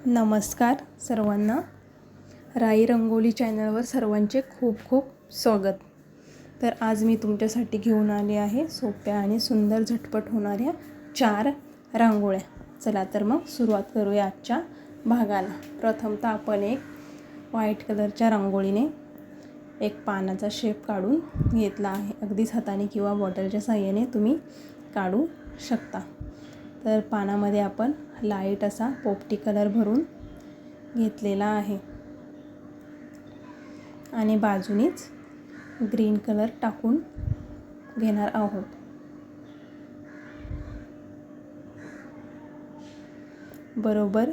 नमस्कार सर्वांना. राई रंगोली चॅनलवर सर्वांचे खूप खूप स्वागत. तर आज मी तुमच्यासाठी घेऊन आले आहे सोप्या आणि सुंदर झटपट होणाऱ्या 4 रांगोळ्या. चला तर मग सुरुवात करूया आजच्या भागाला. प्रथमतः आपण एक व्हाईट कलरच्या रांगोळीने एक पानाचा शेप काढून घेतला आहे. अगदीच हाताने किंवा बॉटलच्या साहाय्याने तुम्ही काढू शकता. तर पानामध्ये आपण लाईट असा पोपटी कलर भरून घेतलेला आहे आणि बाजूनीच ग्रीन कलर टाकून घेणार आहोत. बरोबर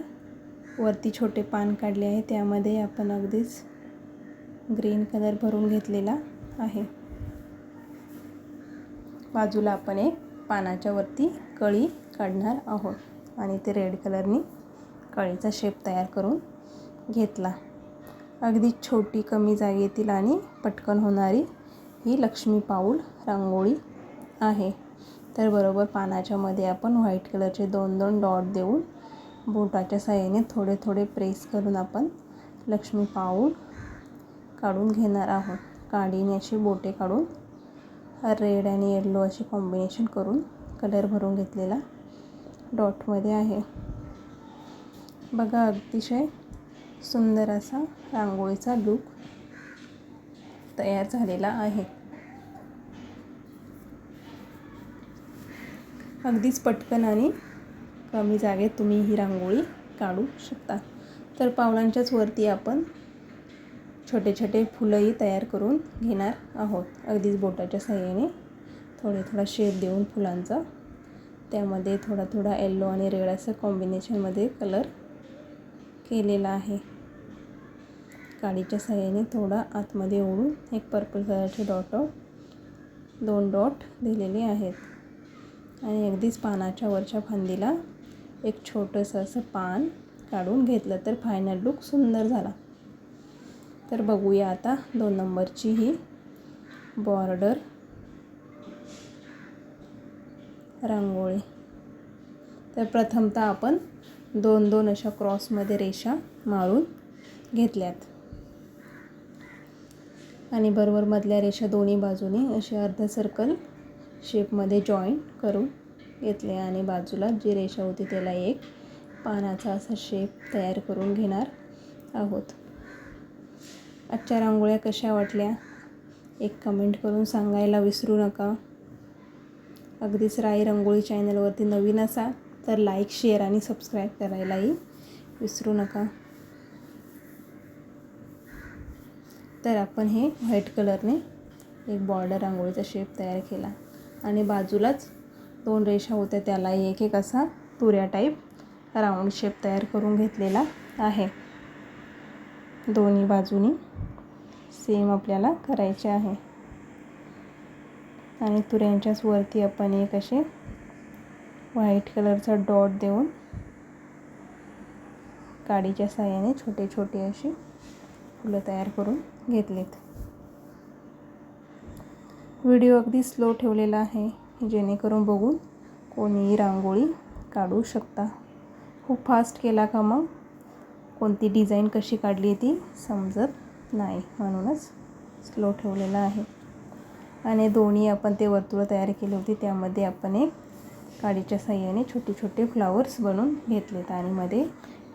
वरती छोटे पान काढले आहे, त्यामध्ये आपण अगदीच ग्रीन कलर भरून घेतलेला आहे. बाजूला आपण एक पानाच्या वरती कळी काढणार आहोत आणि ते रेड कलरनी कळीचा शेप तयार करून घेतला. अगदी छोटी कमी जागेतील आणि पटकन होणारी ही लक्ष्मी पाऊल रांगोळी आहे. तर बरोबर पानाच्या मध्ये आपण व्हाईट कलरचे 2-2 डॉट देऊन बोटाच्या साहाय्याने थोडे थोडे प्रेस करून आपण लक्ष्मी पाऊल काढून घेणार आहोत. काडीने अशी बोटे काढून रेड आणि येलो अशी कॉम्बिनेशन करून कलर भरून घेतलेला डॉटमध्ये आहे. बघा अतिशय सुंदर असा रांगोळीचा लूक तयार झालेला आहे. अगदीच पटकन आणि कमी जागेत तुम्ही ही रांगोळी काढू शकता. तर पावलांच्याच वरती आपण छोटे छोटे फुलंही तयार करून घेणार आहोत. अगदीच बोटाच्या साहाय्याने थोडा शेप देऊन फुलांचा त्यामध्ये थोडा येलो आणि रेड असं कॉम्बिनेशनमध्ये कलर केलेला आहे. काडीच्या साहाय्याने थोडा आतमध्ये ओढून एक पर्पल कलरचे 2 डॉट दिलेले आहेत आणि अगदीच पानाच्या वरच्या फांदीला एक छोटंसं असं पान काढून घेतलं तर फायनल लूक सुंदर झाला. तर बघूया आता 2 नंबरची ही बॉर्डर रांगोळी. तर प्रथमतः आपण 2-2 अशा क्रॉसमध्ये रेषा मारून घेतल्यात आणि बरोबर मधल्या रेषा दोन्ही बाजूने असे अर्ध सर्कल शेपमध्ये जॉईंट करून घेतले आणि बाजूला जी रेषा होती त्याला एक पानाचा असा शेप तयार करून घेणार आहोत. आजच्या रांगोळ्या कशा वाटल्या एक कमेंट करून सांगायला विसरू नका. अगदीच राई रंगोळी चॅनलवरती नवीन असाल तर लाईक, शेअर आणि सबस्क्राईब करायलाही विसरू नका. तर आपण हे व्हाईट कलरने एक बॉर्डर रांगोळीचा शेप तयार केला आणि बाजूलाच 2 रेषा होत्या त्याला एक असा तुऱ्या टाईप राऊंड शेप तयार करून घेतलेला आहे. दोन्ही बाजूनी सेम आपल्याला करायचे आहे आणि तुऱ्यांच्याच वरती आपण एक असे व्हाईट कलरचा डॉट देऊन काडीच्या साहाय्याने छोटे छोटे अशी फुलं तयार करून घेतलेत. व्हिडिओ अगदी स्लो ठेवलेला आहे जेणेकरून बघून कोणीही रांगोळी काढू शकता. खूप फास्ट केला का मग कोणती डिझाईन कशी काढली ती समजत नाही, म्हणूनच स्लो ठेवलेला आहे. आणि दोन्ही आपण ते वर्तुळ तयार केले होते त्यामध्ये आपण एक काडीच्या साहाय्याने छोटे छोटे फ्लावर्स बनवून घेतलेत आणि मध्ये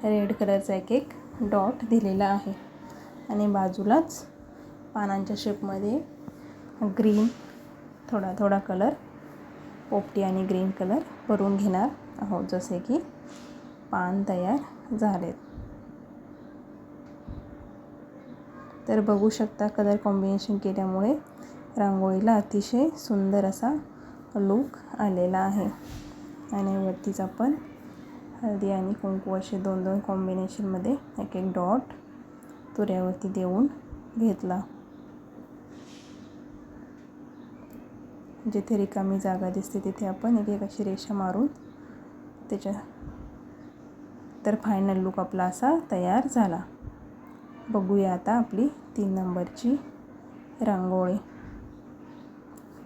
रेड कलरचा एक डॉट दिलेला आहे आणि बाजूलाच पानांच्या शेपमध्ये ग्रीन थोडा कलर पोपटी आणि ग्रीन कलर भरून घेणार आहोत जसे की पान तयार झालेत. तर बघू शकता कलर कॉम्बिनेशन केल्यामुळे रांगोळीला अतिशय सुंदर असा लूक आलेला आहे आणि वरतीच आपण हळदी आणि कुंकू असे 2-2 कॉम्बिनेशनमध्ये एक डॉट तुऱ्यावरती देऊन घेतला. जिथे रिकामी जागा दिसते तिथे आपण एक अशी रेषा मारून त्याच्या तर फायनल लूक आपला असा तयार झाला. बघूया आता आपली 3 नंबरची रांगोळी.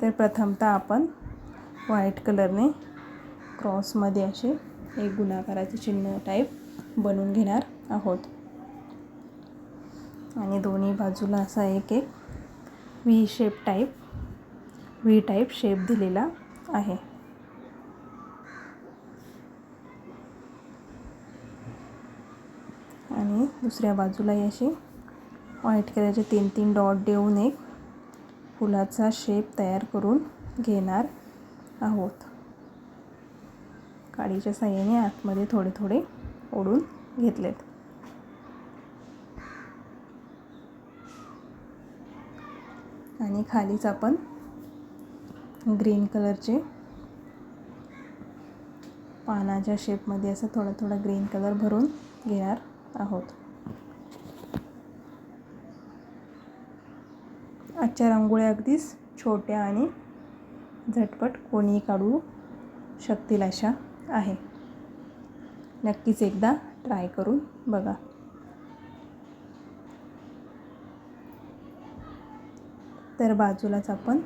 तर प्रथमतः आपण व्हाईट कलरने क्रॉसमध्ये असे एक गुणाकाराचे चिन्ह टाईप बनवून घेणार आहोत. आणि दोन्ही बाजूला असा एक व्ही टाईप शेप दिलेला आहे. आणि दुसऱ्या बाजूला अशी व्हाईट कलरचे 3-3 डॉट देऊन एक फुलाचा शेप तयार करून घेणार आहोत. काडीच्या साहाय्याने आतमध्ये थोडे थोडे ओढून घेतलेत. आणि खालीच आपण ग्रीन कलरचे पानाच्या शेपमध्ये असं थोडा थोडा ग्रीन कलर भरून घेणार आहोत. आजच्या रांगोळ्या अगदीच छोट्या आणि झटपट कोणी काढू शकतील अशा आहे. नक्कीच एकदा ट्राय करून बघा. तर बाजूलाच आपण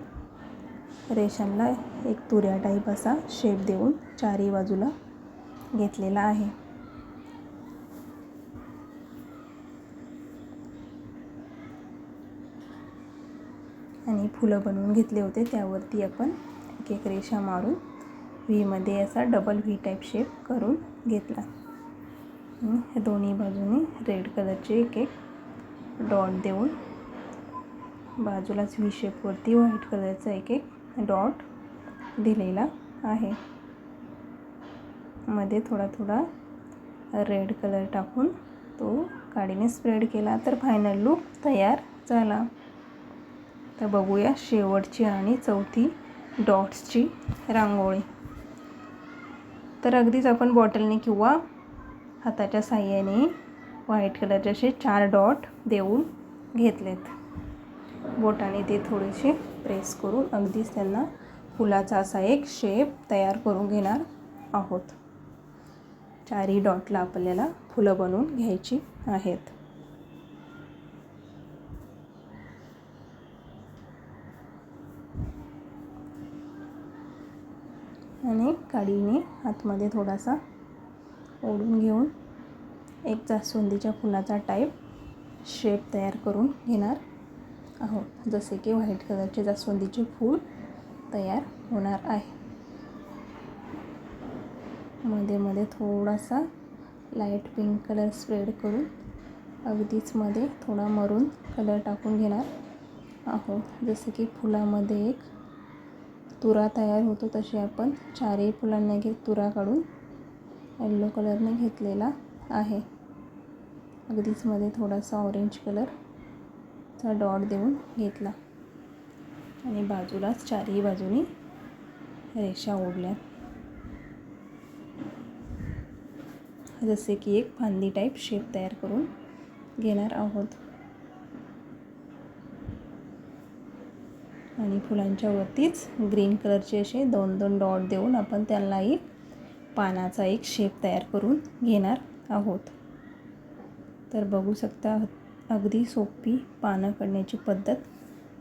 रेषांना एक तुऱ्या टाईप असा शेप देऊन चारही बाजूला घेतलेला आहे. आणि फुलं बनवून घेतले होते त्यावरती आपण एक एक रेषा मारून व्हीमध्ये असा डबल व्ही टाईप शेप करून घेतला. हे दोन्ही बाजूनी रेड कलरचे एक एक डॉट देऊन बाजूलाच व्ही शेपवरती व्हाईट कलरचा एक एक डॉट दिलेला आहे. मध्ये थोडा थोडा रेड कलर टाकून तो काडीने स्प्रेड केला तर फायनल लूक तयार झाला. तर बघूया शेवटची आणि चौथी डॉट्सची रांगोळी. तर अगदीच आपण बॉटलने किंवा हाताच्या साहाय्याने व्हाईट कलरचे असे 4 डॉट देऊन घेतलेत. बोटाने ते थोडेसे प्रेस करून अगदीच त्यांना फुलाचा असा एक शेप तयार करून घेणार आहोत. 4ही डॉटला आपल्याला फुलं बनवून घ्यायची आहेत. आणि काडीने आतमध्ये थोडासा ओढून घेऊन एक जास्वंदीच्या फुलाचा टाईप शेप तयार करून घेणार आहोत. जसे की व्हाईट कलरचे जास्वंदीचे फूल तयार होणार आहे. मध्ये मध्ये थोडासा लाईट पिंक कलर स्प्रेड करून अगदीच मध्ये थोडा मरून कलर टाकून घेणार आहोत. जसे की फुलामध्ये एक तुरा तयार होतो तसे आपण 4ही फुलांना तुरा काढून येलो कलरने घेतलेला आहे. अगदीच मध्ये थोडासा ऑरेंज कलरचा डॉट देऊन घेतला आणि बाजूलाच 4ही बाजूनी रेषा ओढल्या. जसे की एक फांदी टाईप शेप तयार करून घेणार आहोत. आणि फुलांच्या वरतीच ग्रीन कलरचे असे 2-2 डॉट देऊन आपण त्यांनाही पानाचा एक शेप तयार करून घेणार आहोत. तर बघू शकता अगदी सोपी पानं काढण्याची पद्धत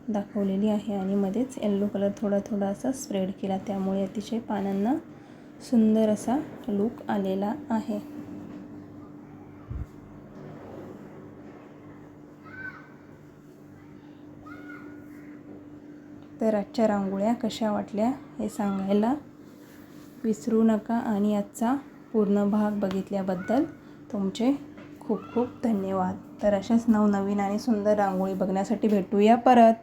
दाखवलेली आहे. आणि मध्येच येलो कलर थोडा थोडा असा स्प्रेड केला त्यामुळे अतिशय पानांना सुंदर असा लूक आलेला आहे. तर आजच्या रांगोळ्या कशा वाटल्या हे सांगायला विसरू नका. आणि आजचा पूर्ण भाग बघितल्याबद्दल तुमचे खूप खूप धन्यवाद. तर अशाच नवनवीन आणि सुंदर रांगोळी बघण्यासाठी भेटूया परत.